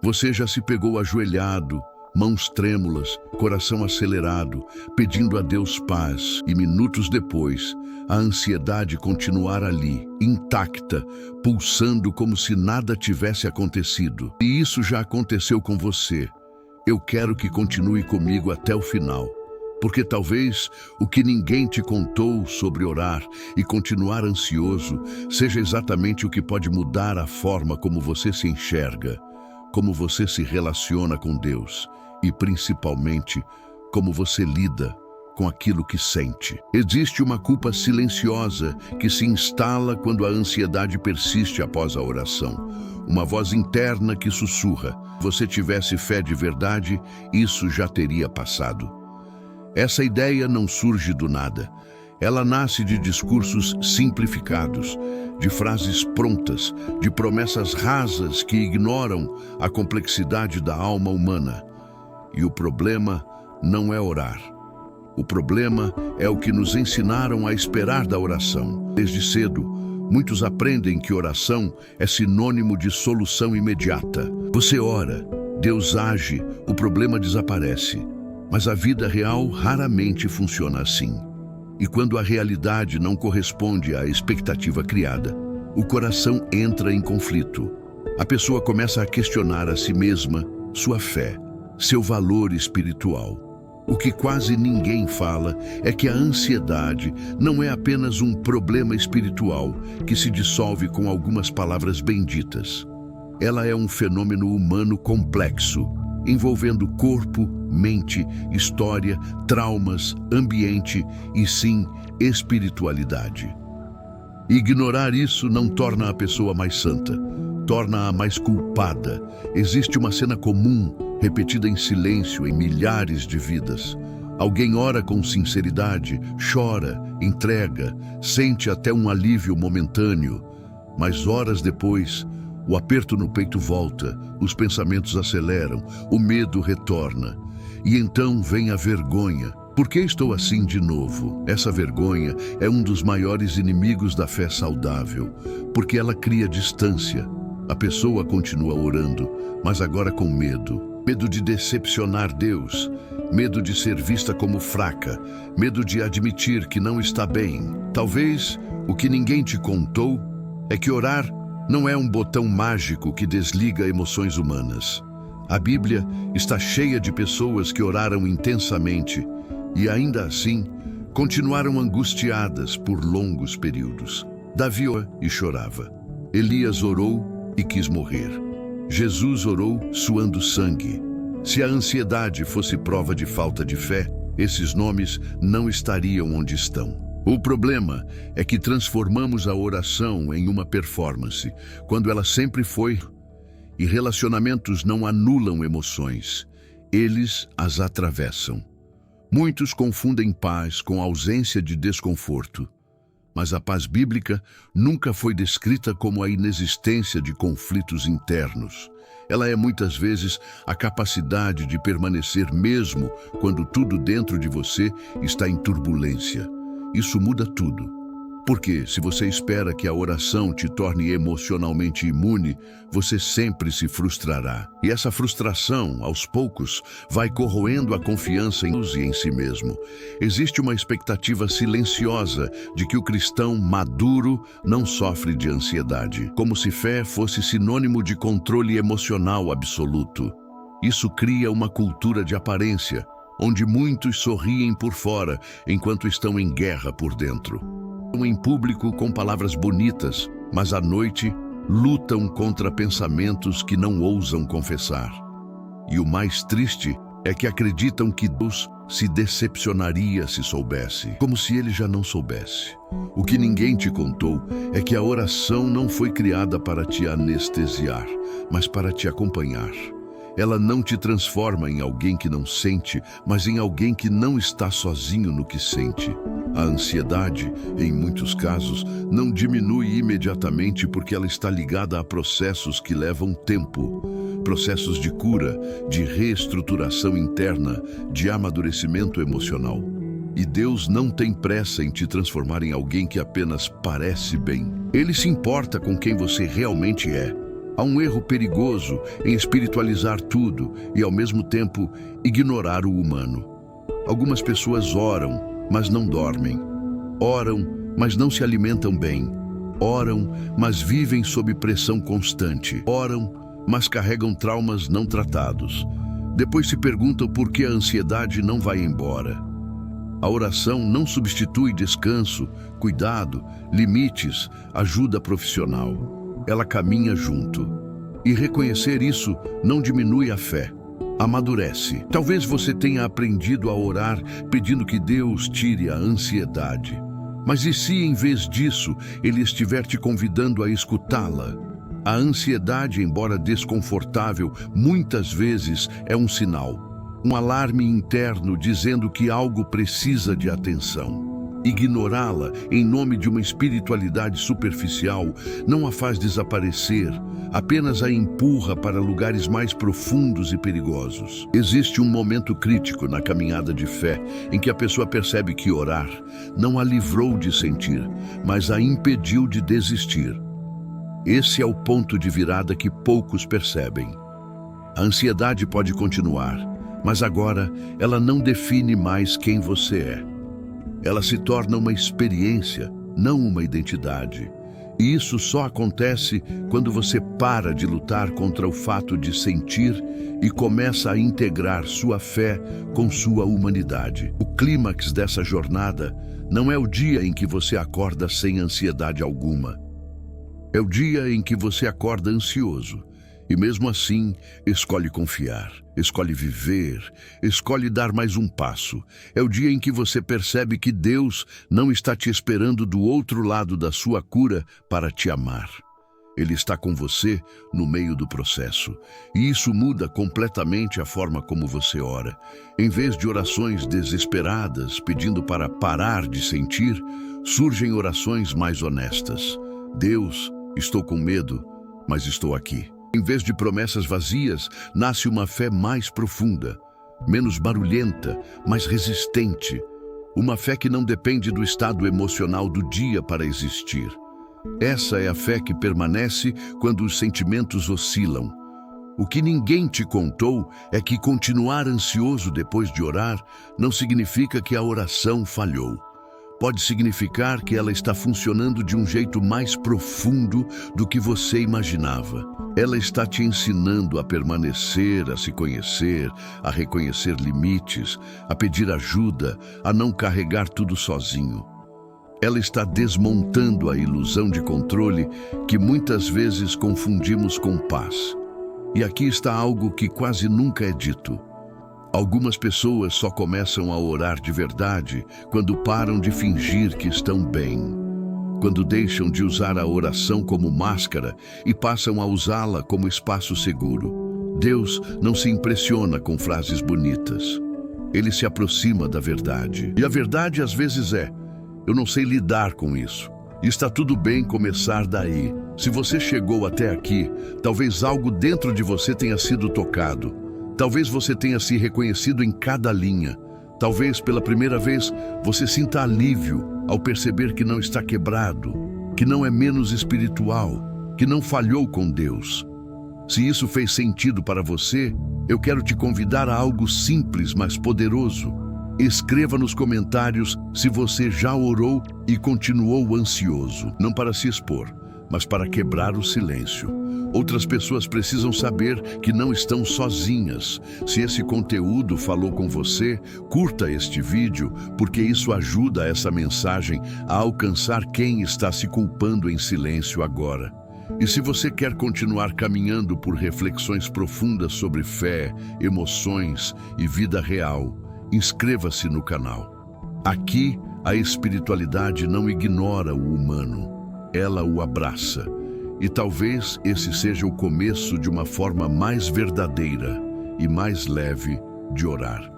Você já se pegou ajoelhado, mãos trêmulas, coração acelerado, pedindo a Deus paz, e minutos depois, a ansiedade continuar ali, intacta, pulsando como se nada tivesse acontecido. E isso já aconteceu com você. Eu quero que continue comigo até o final, porque talvez o que ninguém te contou sobre orar e continuar ansioso seja exatamente o que pode mudar a forma como você se enxerga, como você se relaciona com Deus e, principalmente, como você lida com aquilo que sente. Existe uma culpa silenciosa que se instala quando a ansiedade persiste após a oração. Uma voz interna que sussurra: se você tivesse fé de verdade, isso já teria passado. Essa ideia não surge do nada. Ela nasce de discursos simplificados, de frases prontas, de promessas rasas que ignoram a complexidade da alma humana. E o problema não é orar. O problema é o que nos ensinaram a esperar da oração. Desde cedo, muitos aprendem que oração é sinônimo de solução imediata. Você ora, Deus age, o problema desaparece. Mas a vida real raramente funciona assim. E quando a realidade não corresponde à expectativa criada, o coração entra em conflito. A pessoa começa a questionar a si mesma, sua fé, seu valor espiritual. O que quase ninguém fala é que a ansiedade não é apenas um problema espiritual que se dissolve com algumas palavras benditas. Ela é um fenômeno humano complexo, envolvendo corpo, mente, história, traumas, ambiente e, sim, espiritualidade. Ignorar isso não torna a pessoa mais santa, torna-a mais culpada. Existe uma cena comum, repetida em silêncio em milhares de vidas. Alguém ora com sinceridade, chora, entrega, sente até um alívio momentâneo, mas horas depois, o aperto no peito volta, os pensamentos aceleram, o medo retorna. E então vem a vergonha. Por que estou assim de novo? Essa vergonha é um dos maiores inimigos da fé saudável, porque ela cria distância. A pessoa continua orando, mas agora com medo. Medo de decepcionar Deus, medo de ser vista como fraca, medo de admitir que não está bem. Talvez o que ninguém te contou é que orar não é um botão mágico que desliga emoções humanas. A Bíblia está cheia de pessoas que oraram intensamente e, ainda assim, continuaram angustiadas por longos períodos. Davi orou e chorava. Elias orou e quis morrer. Jesus orou suando sangue. Se a ansiedade fosse prova de falta de fé, esses nomes não estariam onde estão. O problema é que transformamos a oração em uma performance, quando ela sempre foi. E relacionamentos não anulam emoções, eles as atravessam. Muitos confundem paz com ausência de desconforto, mas a paz bíblica nunca foi descrita como a inexistência de conflitos internos. Ela é muitas vezes a capacidade de permanecer mesmo quando tudo dentro de você está em turbulência. Isso muda tudo. Porque se você espera que a oração te torne emocionalmente imune, você sempre se frustrará. E essa frustração, aos poucos, vai corroendo a confiança em Deus e em si mesmo. Existe uma expectativa silenciosa de que o cristão maduro não sofre de ansiedade, como se fé fosse sinônimo de controle emocional absoluto. Isso cria uma cultura de aparência, onde muitos sorriem por fora enquanto estão em guerra por dentro. Em público com palavras bonitas, mas à noite lutam contra pensamentos que não ousam confessar. E o mais triste é que acreditam que Deus se decepcionaria se soubesse, como se ele já não soubesse. O que ninguém te contou é que a oração não foi criada para te anestesiar, mas para te acompanhar. Ela não te transforma em alguém que não sente, mas em alguém que não está sozinho no que sente. A ansiedade, em muitos casos, não diminui imediatamente porque ela está ligada a processos que levam tempo. Processos de cura, de reestruturação interna, de amadurecimento emocional. E Deus não tem pressa em te transformar em alguém que apenas parece bem. Ele se importa com quem você realmente é. Há um erro perigoso em espiritualizar tudo e, ao mesmo tempo, ignorar o humano. Algumas pessoas oram, mas não dormem. Oram, mas não se alimentam bem. Oram, mas vivem sob pressão constante. Oram, mas carregam traumas não tratados. Depois se perguntam por que a ansiedade não vai embora. A oração não substitui descanso, cuidado, limites, ajuda profissional. Ela caminha junto. E reconhecer isso não diminui a fé, amadurece. Talvez você tenha aprendido a orar pedindo que Deus tire a ansiedade. Mas e se, em vez disso, Ele estiver te convidando a escutá-la? A ansiedade, embora desconfortável, muitas vezes é um sinal, um alarme interno dizendo que algo precisa de atenção. Ignorá-la em nome de uma espiritualidade superficial não a faz desaparecer, apenas a empurra para lugares mais profundos e perigosos. Existe um momento crítico na caminhada de fé em que a pessoa percebe que orar não a livrou de sentir, mas a impediu de desistir. Esse é o ponto de virada que poucos percebem. A ansiedade pode continuar, mas agora ela não define mais quem você é. Ela se torna uma experiência, não uma identidade. E isso só acontece quando você para de lutar contra o fato de sentir e começa a integrar sua fé com sua humanidade. O clímax dessa jornada não é o dia em que você acorda sem ansiedade alguma. É o dia em que você acorda ansioso. E mesmo assim, escolhe confiar, escolhe viver, escolhe dar mais um passo. É o dia em que você percebe que Deus não está te esperando do outro lado da sua cura para te amar. Ele está com você no meio do processo. E isso muda completamente a forma como você ora. Em vez de orações desesperadas, pedindo para parar de sentir, surgem orações mais honestas. Deus, estou com medo, mas estou aqui. Em vez de promessas vazias, nasce uma fé mais profunda, menos barulhenta, mais resistente. Uma fé que não depende do estado emocional do dia para existir. Essa é a fé que permanece quando os sentimentos oscilam. O que ninguém te contou é que continuar ansioso depois de orar não significa que a oração falhou. Pode significar que ela está funcionando de um jeito mais profundo do que você imaginava. Ela está te ensinando a permanecer, a se conhecer, a reconhecer limites, a pedir ajuda, a não carregar tudo sozinho. Ela está desmontando a ilusão de controle que muitas vezes confundimos com paz. E aqui está algo que quase nunca é dito. Algumas pessoas só começam a orar de verdade quando param de fingir que estão bem. Quando deixam de usar a oração como máscara e passam a usá-la como espaço seguro. Deus não se impressiona com frases bonitas. Ele se aproxima da verdade. E a verdade às vezes é: eu não sei lidar com isso. E está tudo bem começar daí. Se você chegou até aqui, talvez algo dentro de você tenha sido tocado. Talvez você tenha se reconhecido em cada linha. Talvez, pela primeira vez, você sinta alívio ao perceber que não está quebrado, que não é menos espiritual, que não falhou com Deus. Se isso fez sentido para você, eu quero te convidar a algo simples, mas poderoso. Escreva nos comentários se você já orou e continuou ansioso, não para se expor, mas para quebrar o silêncio. Outras pessoas precisam saber que não estão sozinhas. Se esse conteúdo falou com você, curta este vídeo, porque isso ajuda essa mensagem a alcançar quem está se culpando em silêncio agora. E se você quer continuar caminhando por reflexões profundas sobre fé, emoções e vida real, inscreva-se no canal. Aqui, a espiritualidade não ignora o humano, ela o abraça. E talvez esse seja o começo de uma forma mais verdadeira e mais leve de orar.